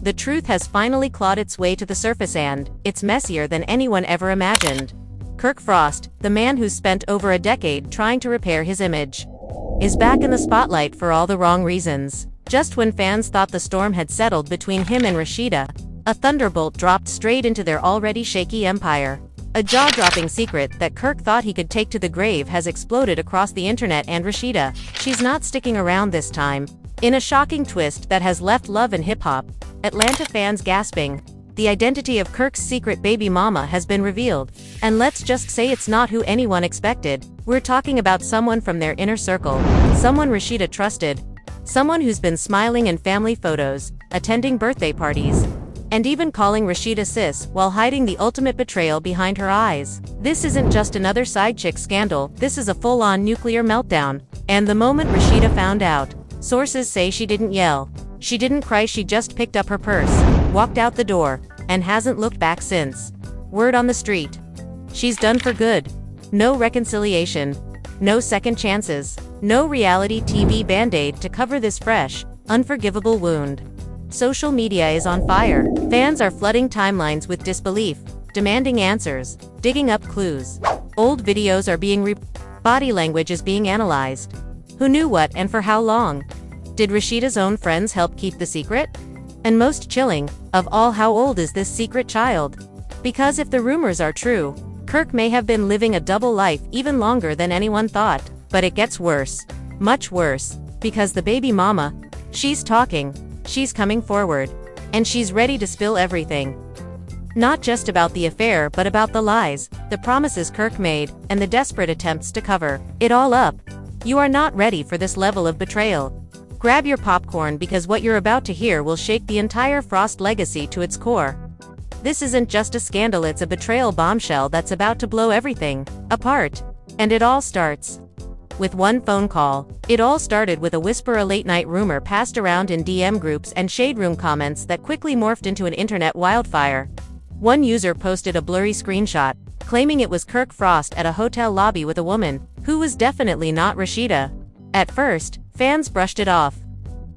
The truth has finally clawed its way to the surface, and it's messier than anyone ever imagined. Kirk Frost, the man who's spent over a decade trying to repair his image, is back in the spotlight for all the wrong reasons. Just when fans thought the storm had settled between him and Rasheeda, a thunderbolt dropped straight into their already shaky empire. A jaw-dropping secret that Kirk thought he could take to the grave has exploded across the internet, and Rasheeda, she's not sticking around this time. In a shocking twist that has left Love and Hip Hop Atlanta fans gasping, the identity of Kirk's secret baby mama has been revealed. And let's just say it's not who anyone expected. We're talking about someone from their inner circle, someone Rasheeda trusted, someone who's been smiling in family photos, attending birthday parties, and even calling Rasheeda sis while hiding the ultimate betrayal behind her eyes. This isn't just another side chick scandal, this is a full-on nuclear meltdown. And the moment Rasheeda found out, sources say she didn't yell, she didn't cry, she just picked up her purse, walked out the door, and hasn't looked back since. Word on the street: she's done for good. No reconciliation, no second chances, no reality TV band-aid to cover this fresh, unforgivable wound. Social media is on fire. Fans are flooding timelines with disbelief, demanding answers, digging up clues. Old videos are being body language is being analyzed. Who knew what and for how long? Did Rasheeda's own friends help keep the secret? And most chilling of all, how old is this secret child? Because if the rumors are true, Kirk may have been living a double life even longer than anyone thought. But it gets worse, much worse, because the baby mama, she's talking, she's coming forward, and she's ready to spill everything. Not just about the affair, but about the lies, the promises Kirk made, and the desperate attempts to cover it all up. You are not ready for this level of betrayal. Grab your popcorn, because what you're about to hear will shake the entire Frost legacy to its core. This isn't just a scandal, it's a betrayal bombshell that's about to blow everything apart. And it all starts with one phone call. It all started with a whisper, a late-night rumor passed around in DM groups and shade room comments that quickly morphed into an internet wildfire. One user posted a blurry screenshot, claiming it was Kirk Frost at a hotel lobby with a woman, who was definitely not Rasheeda. At first, fans brushed it off.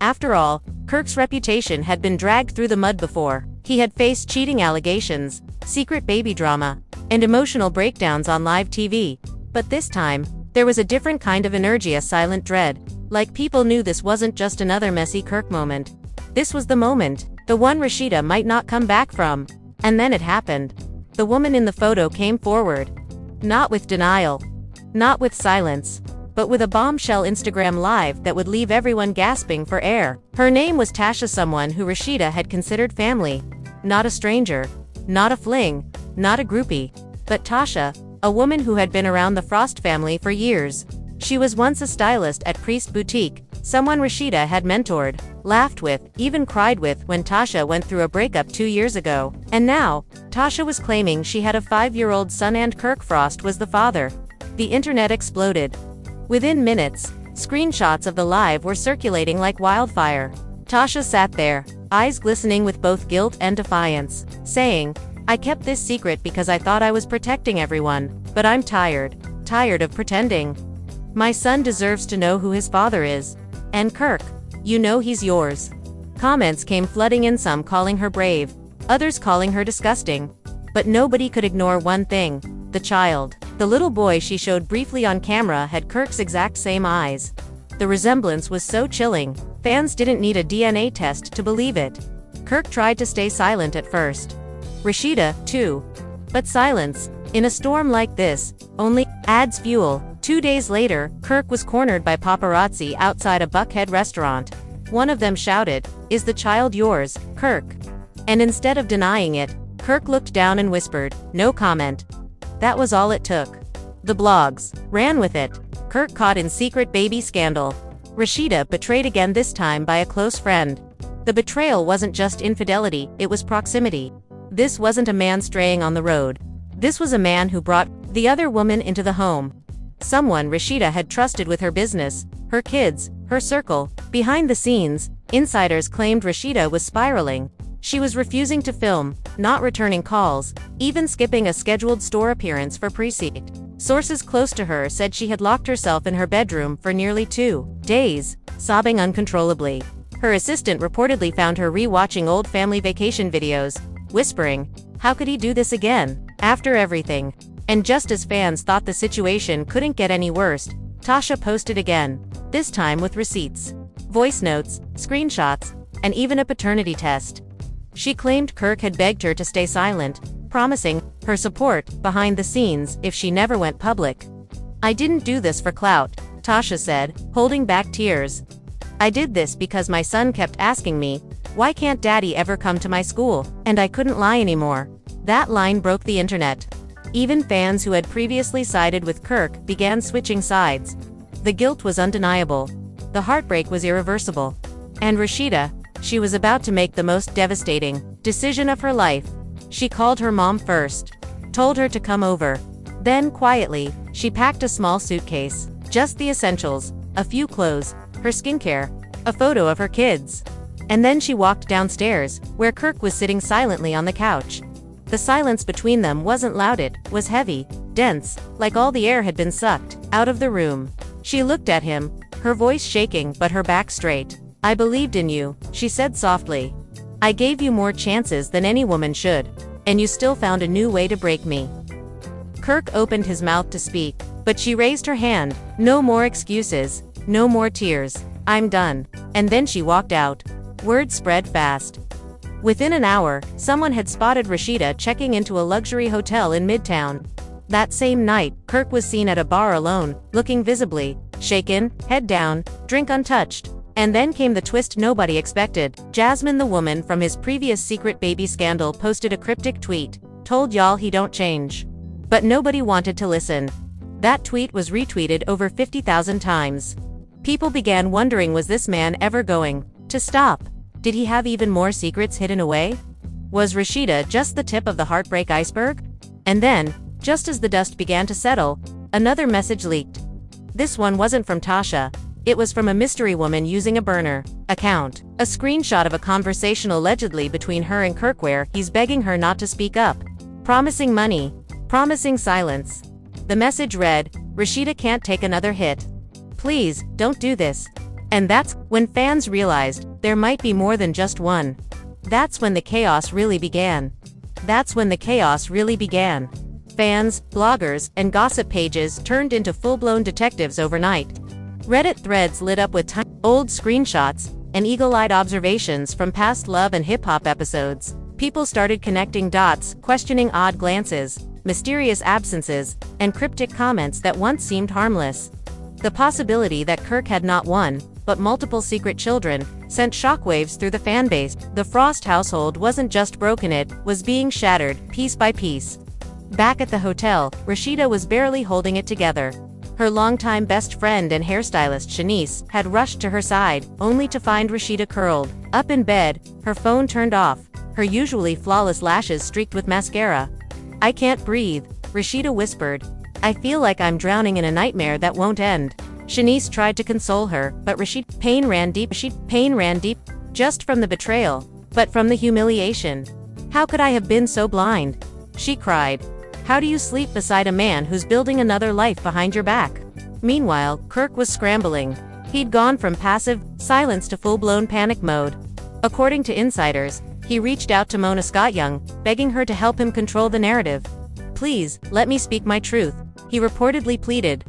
After all, Kirk's reputation had been dragged through the mud before. He had faced cheating allegations, secret baby drama, and emotional breakdowns on live TV. But this time, there was a different kind of energy, a silent dread. Like people knew this wasn't just another messy Kirk moment. This was the moment, the one Rasheeda might not come back from. And then it happened. The woman in the photo came forward. Not with denial, not with silence, but with a bombshell Instagram live that would leave everyone gasping for air. Her name was Tasha, someone who Rasheeda had considered family. Not a stranger, not a fling, not a groupie, but Tasha, a woman who had been around the Frost family for years. She was once a stylist at Priest Boutique, someone Rasheeda had mentored, laughed with, even cried with when Tasha went through a breakup 2 years ago. And now, Tasha was claiming she had a 5-year-old son and Kirk Frost was the father. The internet exploded. Within minutes, screenshots of the live were circulating like wildfire. Tasha sat there, eyes glistening with both guilt and defiance, saying, "I kept this secret because I thought I was protecting everyone, but I'm tired of pretending. My son deserves to know who his father is. And Kirk, you know he's yours." Comments came flooding in, some calling her brave, others calling her disgusting. But nobody could ignore one thing: the child. The little boy she showed briefly on camera had Kirk's exact same eyes. The resemblance was so chilling, fans didn't need a DNA test to believe it. Kirk tried to stay silent at first. Rasheeda, too. But silence, in a storm like this, only adds fuel. 2 days later, Kirk was cornered by paparazzi outside a Buckhead restaurant. One of them shouted, "Is the child yours, Kirk?" And instead of denying it, Kirk looked down and whispered, "No comment." That was all it took. The blogs ran with it. Kirk caught in secret baby scandal. Rasheeda betrayed again, this time by a close friend. The betrayal wasn't just infidelity, it was proximity. This wasn't a man straying on the road. This was a man who brought the other woman into the home. Someone Rasheeda had trusted with her business, her kids, her circle. Behind the scenes, insiders claimed Rasheeda was spiraling. She was refusing to film, not returning calls, even skipping a scheduled store appearance for pre-seat. Sources close to her said she had locked herself in her bedroom for nearly 2 days, sobbing uncontrollably. Her assistant reportedly found her re-watching old family vacation videos, whispering, "How could he do this again? After everything?" And just as fans thought the situation couldn't get any worse, Tasha posted again, this time with receipts, voice notes, screenshots, and even a paternity test. She claimed Kirk had begged her to stay silent, promising her support behind the scenes if she never went public. "I didn't do this for clout," Tasha said, holding back tears. "I did this because my son kept asking me, 'Why can't daddy ever come to my school?' And I couldn't lie anymore." That line broke the internet. Even fans who had previously sided with Kirk began switching sides. The guilt was undeniable. The heartbreak was irreversible. And Rasheeda, she was about to make the most devastating decision of her life. She called her mom first, told her to come over. Then, quietly, she packed a small suitcase, just the essentials, a few clothes, her skincare, a photo of her kids. And then she walked downstairs, where Kirk was sitting silently on the couch. The silence between them wasn't loud, it was heavy, dense, like all the air had been sucked out of the room. She looked at him, her voice shaking but her back straight. "I believed in you," she said softly. "I gave you more chances than any woman should, and you still found a new way to break me." Kirk opened his mouth to speak, but she raised her hand. "No more excuses, no more tears. I'm done." And then she walked out. Word spread fast. Within an hour, someone had spotted Rasheeda checking into a luxury hotel in Midtown. That same night, Kirk was seen at a bar alone, looking visibly shaken, head down, drink untouched. And then came the twist nobody expected. Jasmine, the woman from his previous secret baby scandal, posted a cryptic tweet, "Told y'all he don't change." But nobody wanted to listen. That tweet was retweeted over 50,000 times. People began wondering, was this man ever going to stop? Did he have even more secrets hidden away? Was Rasheeda just the tip of the heartbreak iceberg? And then, just as the dust began to settle, another message leaked. This one wasn't from Tasha. It was from a mystery woman using a burner account. A screenshot of a conversation allegedly between her and Kirk where he's begging her not to speak up, promising money, promising silence. The message read, "Rasheeda can't take another hit. Please, don't do this." And that's when fans realized there might be more than just one. That's when the chaos really began. Fans, bloggers, and gossip pages turned into full-blown detectives overnight. Reddit threads lit up with old screenshots and eagle-eyed observations from past Love and Hip Hop episodes. People started connecting dots, questioning odd glances, mysterious absences, and cryptic comments that once seemed harmless. The possibility that Kirk had not one, but multiple secret children, sent shockwaves through the fanbase. The Frost household wasn't just broken, it was being shattered, piece by piece. Back at the hotel, Rasheeda was barely holding it together. Her longtime best friend and hairstylist Shanice had rushed to her side, only to find Rasheeda curled up in bed, her phone turned off, her usually flawless lashes streaked with mascara. "I can't breathe," Rasheeda whispered. "I feel like I'm drowning in a nightmare that won't end." Shanice tried to console her, but Rasheeda's pain ran deep, just from the betrayal, but from the humiliation. "How could I have been so blind?" she cried. "How do you sleep beside a man who's building another life behind your back?" Meanwhile, Kirk was scrambling. He'd gone from passive silence to full-blown panic mode. According to insiders, he reached out to Mona Scott-Young, begging her to help him control the narrative. "Please, let me speak my truth," he reportedly pleaded.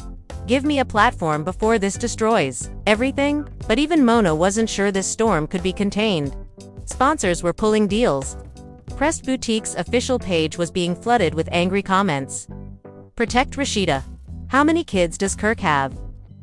"Give me a platform before this destroys everything." But even Mona wasn't sure this storm could be contained. Sponsors were pulling deals. Pressed Boutique's official page was being flooded with angry comments. "Protect Rasheeda. How many kids does Kirk have?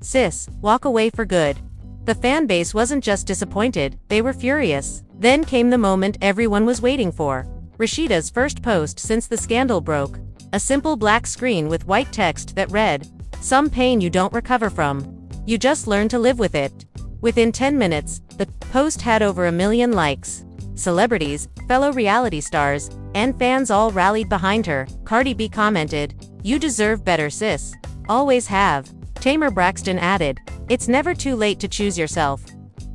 Sis, walk away for good." The fan base wasn't just disappointed, they were furious. Then came the moment everyone was waiting for. Rasheeda's first post since the scandal broke. A simple black screen with white text that read, "Some pain you don't recover from. You just learn to live with it." Within 10 minutes, the post had over 1 million likes. Celebrities, fellow reality stars, and fans all rallied behind her. Cardi B commented, "You deserve better, sis. Always have." Tamar Braxton added, "It's never too late to choose yourself."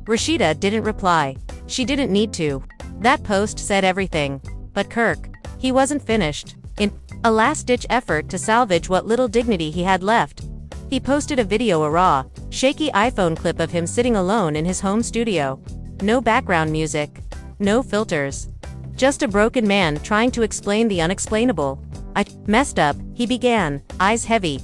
Rasheeda didn't reply. She didn't need to. That post said everything. But Kirk, he wasn't finished. In a last-ditch effort to salvage what little dignity he had left, he posted a video, a raw, shaky iPhone clip of him sitting alone in his home studio. No background music. No filters. Just a broken man trying to explain the unexplainable. I messed up, he began, eyes heavy.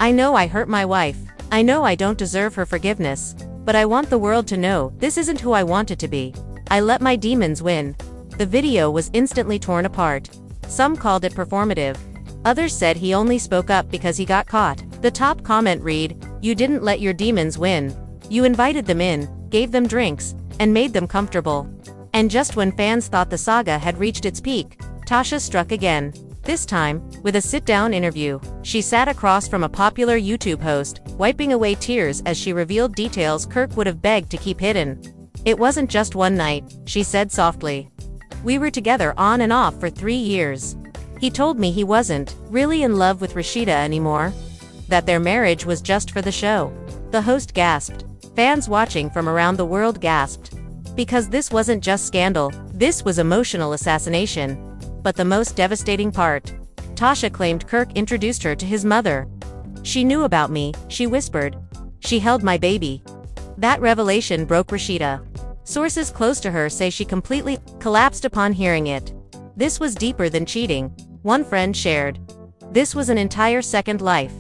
I know I hurt my wife. I know I don't deserve her forgiveness. But I want the world to know this isn't who I wanted to be. I let my demons win. The video was instantly torn apart. Some called it performative. Others said he only spoke up because he got caught. The top comment read, "You didn't let your demons win. You invited them in, gave them drinks, and made them comfortable." And just when fans thought the saga had reached its peak, Tasha struck again. This time, with a sit-down interview. She sat across from a popular YouTube host, wiping away tears as she revealed details Kirk would have begged to keep hidden. "It wasn't just one night," she said softly. "We were together on and off for 3 years. He told me he wasn't really in love with Rasheeda anymore. That their marriage was just for the show." The host gasped. Fans watching from around the world gasped. Because this wasn't just scandal, this was emotional assassination. But the most devastating part. Tasha claimed Kirk introduced her to his mother. "She knew about me," she whispered. "She held my baby." That revelation broke Rasheeda. Sources close to her say she completely collapsed upon hearing it. This was deeper than cheating, one friend shared. This was an entire second life.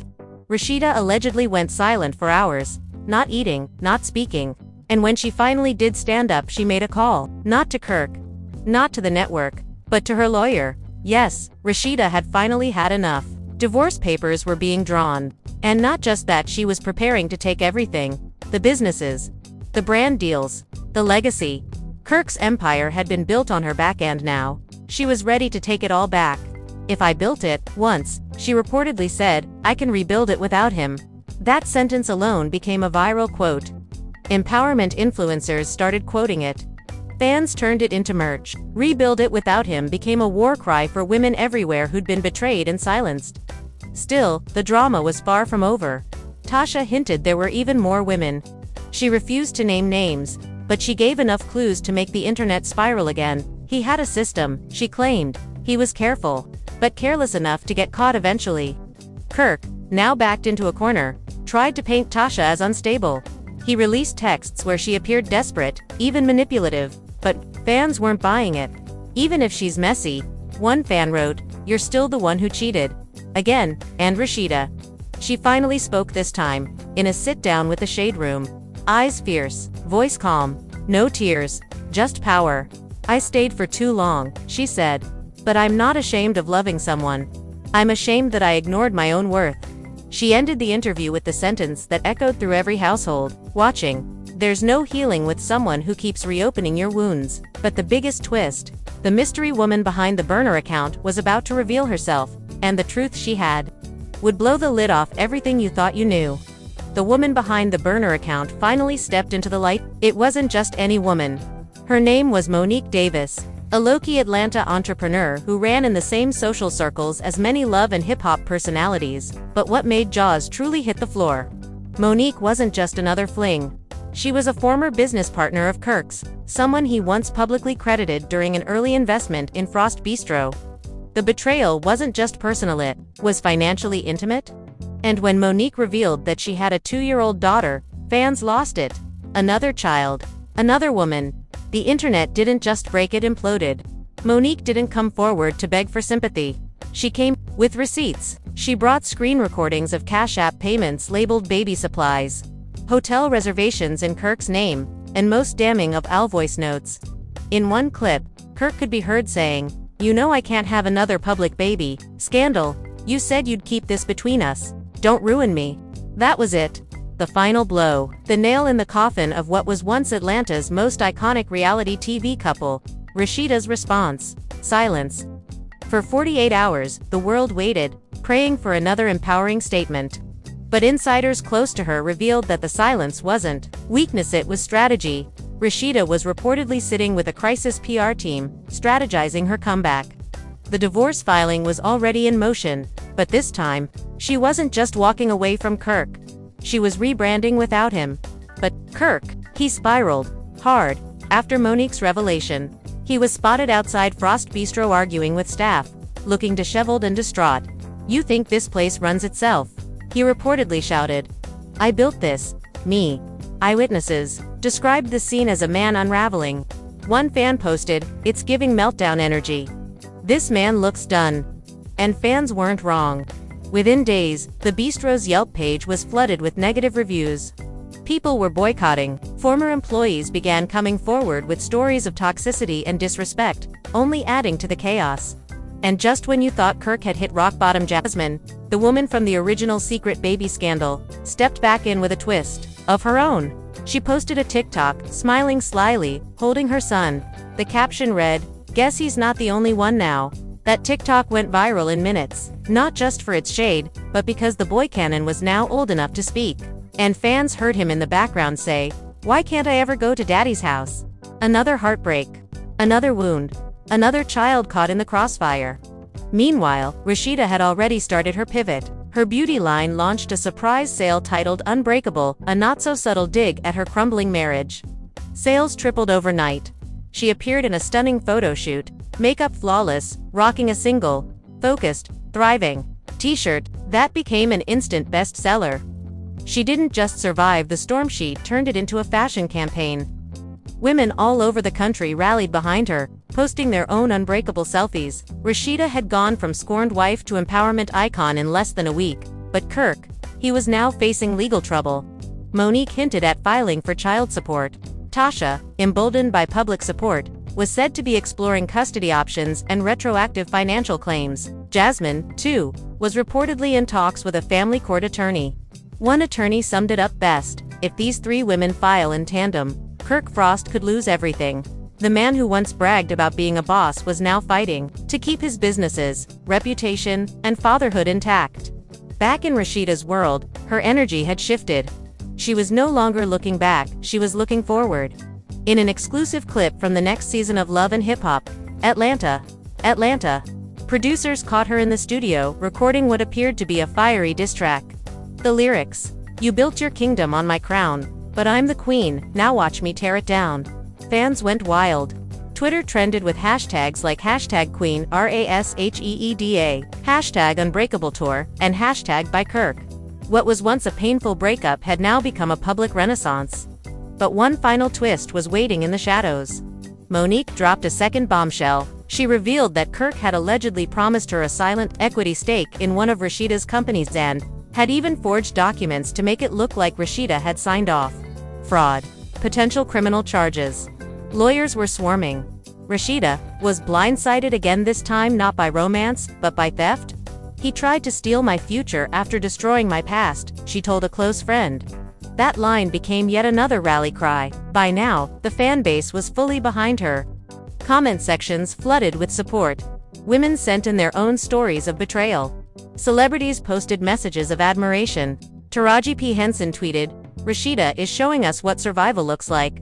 Rasheeda allegedly went silent for hours, not eating, not speaking. And when she finally did stand up, she made a call, not to Kirk, not to the network, but to her lawyer. Yes, Rasheeda had finally had enough. Divorce papers were being drawn. And not just that, she was preparing to take everything. The businesses. The brand deals. The legacy. Kirk's empire had been built on her back, and now she was ready to take it all back. "If I built it once," she reportedly said, "I can rebuild it without him." That sentence alone became a viral quote. Empowerment influencers started quoting it. Fans turned it into merch. "Rebuild it without him" became a war cry for women everywhere who'd been betrayed and silenced. Still, the drama was far from over. Tasha hinted there were even more women. She refused to name names, but she gave enough clues to make the internet spiral again. He had a system, she claimed. He was careful, but careless enough to get caught eventually. Kirk, now backed into a corner, tried to paint Tasha as unstable. He released texts where she appeared desperate, even manipulative, but fans weren't buying it. "Even if she's messy," one fan wrote, "you're still the one who cheated." Again, and Rasheeda. She finally spoke this time, in a sit-down with the Shade Room. Eyes fierce, voice calm, no tears, just power. "I stayed for too long," she said. "But I'm not ashamed of loving someone. I'm ashamed that I ignored my own worth." She ended the interview with the sentence that echoed through every household watching. "There's no healing with someone who keeps reopening your wounds." But the biggest twist, the mystery woman behind the burner account was about to reveal herself, and the truth she had would blow the lid off everything you thought you knew. The woman behind the burner account finally stepped into the light. It wasn't just any woman. Her name was Monique Davis, a low-key Atlanta entrepreneur who ran in the same social circles as many love and hip-hop personalities. But what made jaws truly hit the floor? Monique wasn't just another fling. She was a former business partner of Kirk's, someone he once publicly credited during an early investment in Frost Bistro. The betrayal wasn't just personal, it was financially intimate. And when Monique revealed that she had a 2-year-old daughter, fans lost it. Another child. Another woman. The internet didn't just break, it imploded. Monique didn't come forward to beg for sympathy. She came with receipts. She brought screen recordings of Cash App payments labeled baby supplies, hotel reservations in Kirk's name, and most damning of all, voice notes. In one clip, Kirk could be heard saying, "You know I can't have another public baby scandal. You said you'd keep this between us. Don't ruin me." That was it. The final blow. The nail in the coffin of what was once Atlanta's most iconic reality TV couple. Rasheeda's response. Silence. For 48 hours, the world waited, praying for another empowering statement. But insiders close to her revealed that the silence wasn't weakness, it was strategy. Rasheeda was reportedly sitting with a crisis PR team, strategizing her comeback. The divorce filing was already in motion, but this time, she wasn't just walking away from Kirk. She was rebranding without him. But Kirk, he spiraled hard after Monique's revelation. He was spotted outside Frost Bistro arguing with staff, looking disheveled and distraught. "You think this place runs itself?" he reportedly shouted. "I built this. Me. Eyewitnesses described the scene as a man unraveling. One fan posted, "It's giving meltdown energy. This man looks done." And fans weren't wrong. Within days, the bistro's Yelp page was flooded with negative reviews. People were boycotting. Former employees began coming forward with stories of toxicity and disrespect, only adding to the chaos. And just when you thought Kirk had hit rock bottom, Jasmine, the woman from the original secret baby scandal, stepped back in with a twist of her own. She posted a TikTok, smiling slyly, holding her son. The caption read, "Guess he's not the only one now." That TikTok went viral in minutes, not just for its shade, but because the boy canon was now old enough to speak. And fans heard him in the background say, "Why can't I ever go to daddy's house?" Another heartbreak. Another wound. Another child caught in the crossfire. Meanwhile, Rasheeda had already started her pivot. Her beauty line launched a surprise sale titled Unbreakable, a not-so-subtle dig at her crumbling marriage. Sales tripled overnight. She appeared in a stunning photo shoot, makeup flawless, rocking a single, focused, thriving t-shirt that became an instant bestseller. She didn't just survive the storm, she turned it into a fashion campaign. Women all over the country rallied behind her, posting their own unbreakable selfies. Rasheeda had gone from scorned wife to empowerment icon in less than a week, but Kirk, he was now facing legal trouble. Monique hinted at filing for child support. Tasha, emboldened by public support, was said to be exploring custody options and retroactive financial claims. Jasmine, too, was reportedly in talks with a family court attorney. One attorney summed it up best: if these three women file in tandem, Kirk Frost could lose everything. The man who once bragged about being a boss was now fighting to keep his businesses, reputation, and fatherhood intact. Back in Rasheeda's world, her energy had shifted. She was no longer looking back, she was looking forward. In an exclusive clip from the next season of Love and Hip Hop, Atlanta, producers caught her in the studio recording what appeared to be a fiery diss track. The lyrics, "You built your kingdom on my crown, but I'm the queen, now watch me tear it down." Fans went wild. Twitter trended with hashtags like #Queen RASHEEDA, #UnbreakableTour, and #ByKirk. What was once a painful breakup had now become a public renaissance. But one final twist was waiting in the shadows. Monique dropped a second bombshell. She revealed that Kirk had allegedly promised her a silent equity stake in one of Rasheeda's companies and had even forged documents to make it look like Rasheeda had signed off. Fraud. Potential criminal charges. Lawyers were swarming. Rasheeda was blindsided again, this time not by romance, but by theft. "He tried to steal my future after destroying my past," she told a close friend. That line became yet another rally cry. By now, the fan base was fully behind her. Comment sections flooded with support. Women sent in their own stories of betrayal. Celebrities posted messages of admiration. Taraji P. Henson tweeted, "Rasheeda is showing us what survival looks like."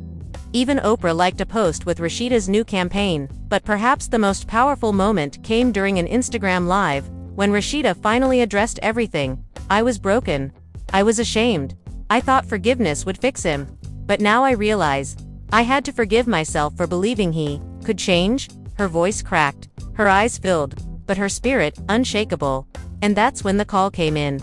Even Oprah liked a post with Rasheeda's new campaign. But perhaps the most powerful moment came during an Instagram Live, when Rasheeda finally addressed everything. "I was broken. I was ashamed. I thought forgiveness would fix him. But now I realize I had to forgive myself for believing he could change." Her voice cracked, her eyes filled, but her spirit unshakable. And that's when the call came in.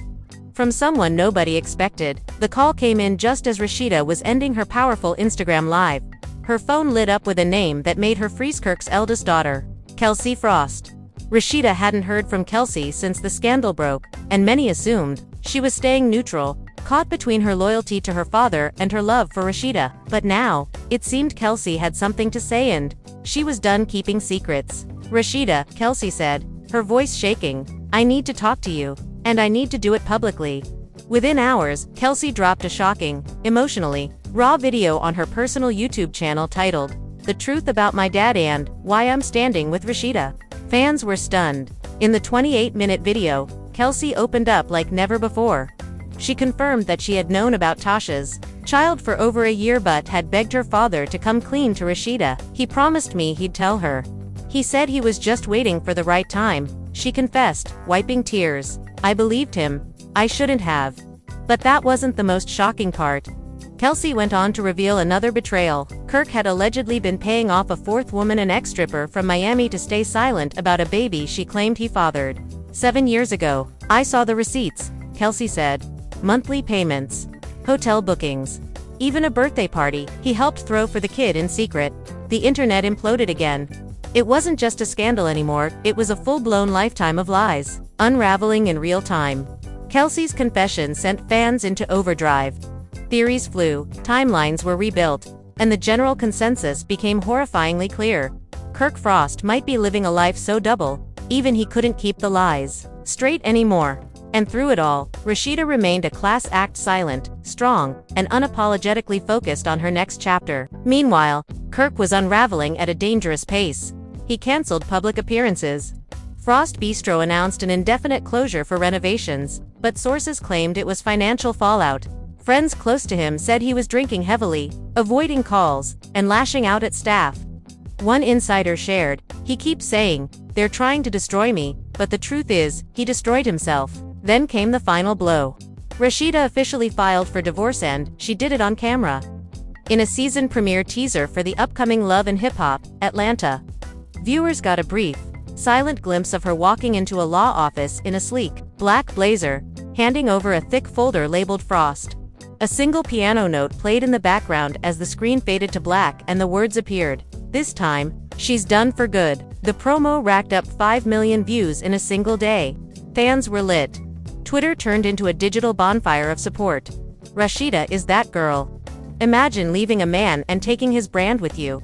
From someone nobody expected. The call came in just as Rasheeda was ending her powerful Instagram Live. Her phone lit up with a name that made her freeze: Kirk's eldest daughter, Kelsey Frost. Rasheeda hadn't heard from Kelsey since the scandal broke, and many assumed she was staying neutral, caught between her loyalty to her father and her love for Rasheeda. But now, it seemed Kelsey had something to say and she was done keeping secrets. "Rasheeda," Kelsey said, her voice shaking, "I need to talk to you, and I need to do it publicly." Within hours, Kelsey dropped a shocking, emotionally raw video on her personal YouTube channel titled, "The Truth About My Dad and Why I'm Standing with Rasheeda." Fans were stunned. In the 28-minute video, Kelsey opened up like never before. She confirmed that she had known about Tasha's child for over a year but had begged her father to come clean to Rasheeda. "He promised me he'd tell her. He said he was just waiting for the right time," she confessed, wiping tears. "I believed him. I shouldn't have." But that wasn't the most shocking part. Kelsey went on to reveal another betrayal. Kirk had allegedly been paying off a fourth woman, an ex-stripper from Miami, to stay silent about a baby she claimed he fathered. 7 years ago, I saw the receipts," Kelsey said. "Monthly payments, hotel bookings, Even a birthday party he helped throw for the kid in secret. The internet imploded again. It wasn't just a scandal anymore, it was a full-blown lifetime of lies, unraveling in real time. Kelsey's confession sent fans into overdrive. Theories flew, timelines were rebuilt, and the general consensus became horrifyingly clear. Kirk Frost might be living a life so double, even he couldn't keep the lies straight anymore. And through it all, Rasheeda remained a class act, silent, strong, and unapologetically focused on her next chapter. Meanwhile, Kirk was unraveling at a dangerous pace. He cancelled public appearances. Frost Bistro announced an indefinite closure for renovations, but sources claimed it was financial fallout. Friends close to him said he was drinking heavily, avoiding calls, and lashing out at staff. One insider shared, "He keeps saying, 'They're trying to destroy me,' but the truth is, he destroyed himself." Then came the final blow. Rasheeda officially filed for divorce, and she did it on camera. In a season premiere teaser for the upcoming Love and Hip Hop, Atlanta, viewers got a brief, silent glimpse of her walking into a law office in a sleek, black blazer, handing over a thick folder labeled Frost. A single piano note played in the background as the screen faded to black and the words appeared. This time, she's done for good. The promo racked up 5 million views in a single day. Fans were lit. Twitter turned into a digital bonfire of support. Rasheeda is that girl. Imagine leaving a man and taking his brand with you.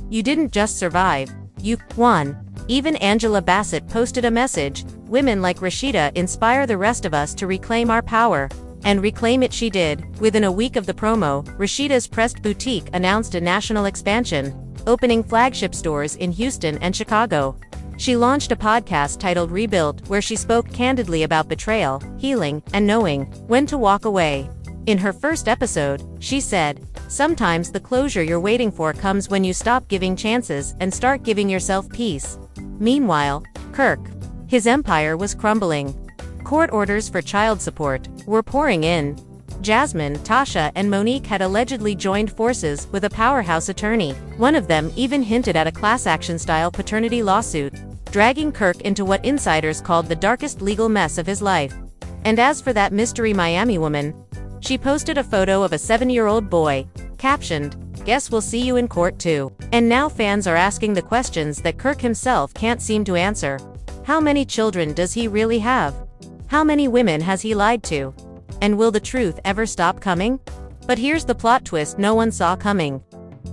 You didn't just survive, you won. Even Angela Bassett posted a message, "Women like Rasheeda inspire the rest of us to reclaim our power." And reclaim it she did. Within a week of the promo, Rasheeda's Pressed Boutique announced a national expansion, opening flagship stores in Houston and Chicago. She launched a podcast titled Rebuilt, where she spoke candidly about betrayal, healing, and knowing when to walk away. In her first episode, she said, "Sometimes the closure you're waiting for comes when you stop giving chances and start giving yourself peace." Meanwhile, Kirk, his empire was crumbling. Court orders for child support were pouring in. Jasmine, Tasha, and Monique had allegedly joined forces with a powerhouse attorney. One of them even hinted at a class action-style paternity lawsuit, dragging Kirk into what insiders called the darkest legal mess of his life. And as for that mystery Miami woman, she posted a photo of a 7-year-old boy, captioned, "Guess we'll see you in court too." And now fans are asking the questions that Kirk himself can't seem to answer. How many children does he really have? How many women has he lied to? And will the truth ever stop coming? But here's the plot twist no one saw coming.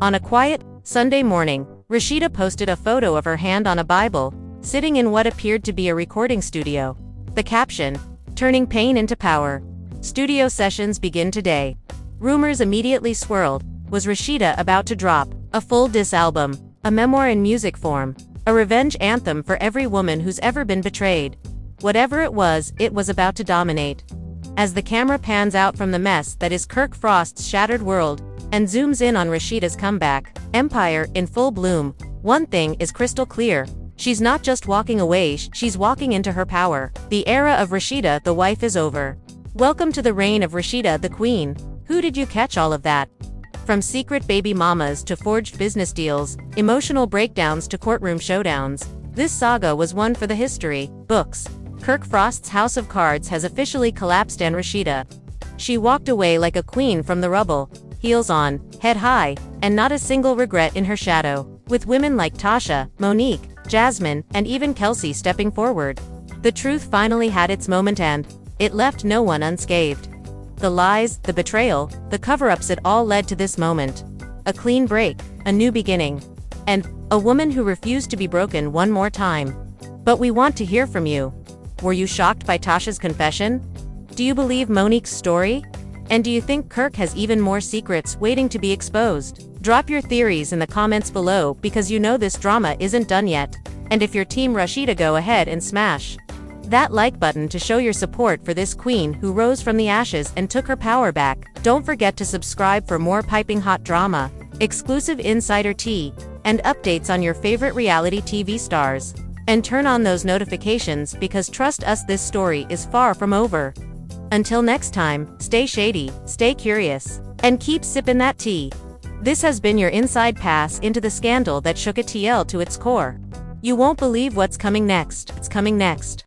On a quiet, Sunday morning, Rasheeda posted a photo of her hand on a Bible, sitting in what appeared to be a recording studio. The caption, "Turning pain into power. Studio sessions begin today." Rumors immediately swirled. Was Rasheeda about to drop a full diss album, a memoir in music form, a revenge anthem for every woman who's ever been betrayed? Whatever it was about to dominate. As the camera pans out from the mess that is Kirk Frost's shattered world, and zooms in on Rasheeda's comeback empire in full bloom, one thing is crystal clear. She's not just walking away, she's walking into her power. The era of Rasheeda the wife is over. Welcome to the reign of Rasheeda the queen. Who did you catch all of that? From secret baby mamas to forged business deals, emotional breakdowns to courtroom showdowns, this saga was one for the history books. Kirk Frost's house of cards has officially collapsed, and Rasheeda, she walked away like a queen from the rubble, heels on, head high, and not a single regret in her shadow. With women like Tasha, Monique, Jasmine, and even Kelsey stepping forward, the truth finally had its moment, and it left no one unscathed. The lies, the betrayal, the cover-ups, it all led to this moment. A clean break, a new beginning, and a woman who refused to be broken one more time. But we want to hear from you. Were you shocked by Tasha's confession? Do you believe Monique's story? And do you think Kirk has even more secrets waiting to be exposed? Drop your theories in the comments below, because you know this drama isn't done yet. And if you're Team Rasheeda, go ahead and smash that like button to show your support for this queen who rose from the ashes and took her power back. Don't forget to subscribe for more piping hot drama, exclusive insider tea, and updates on your favorite reality TV stars. And turn on those notifications, because trust us, this story is far from over. Until next time, stay shady, stay curious, and keep sipping that tea. This has been your inside pass into the scandal that shook ATL to its core. You won't believe what's coming next. It's coming next.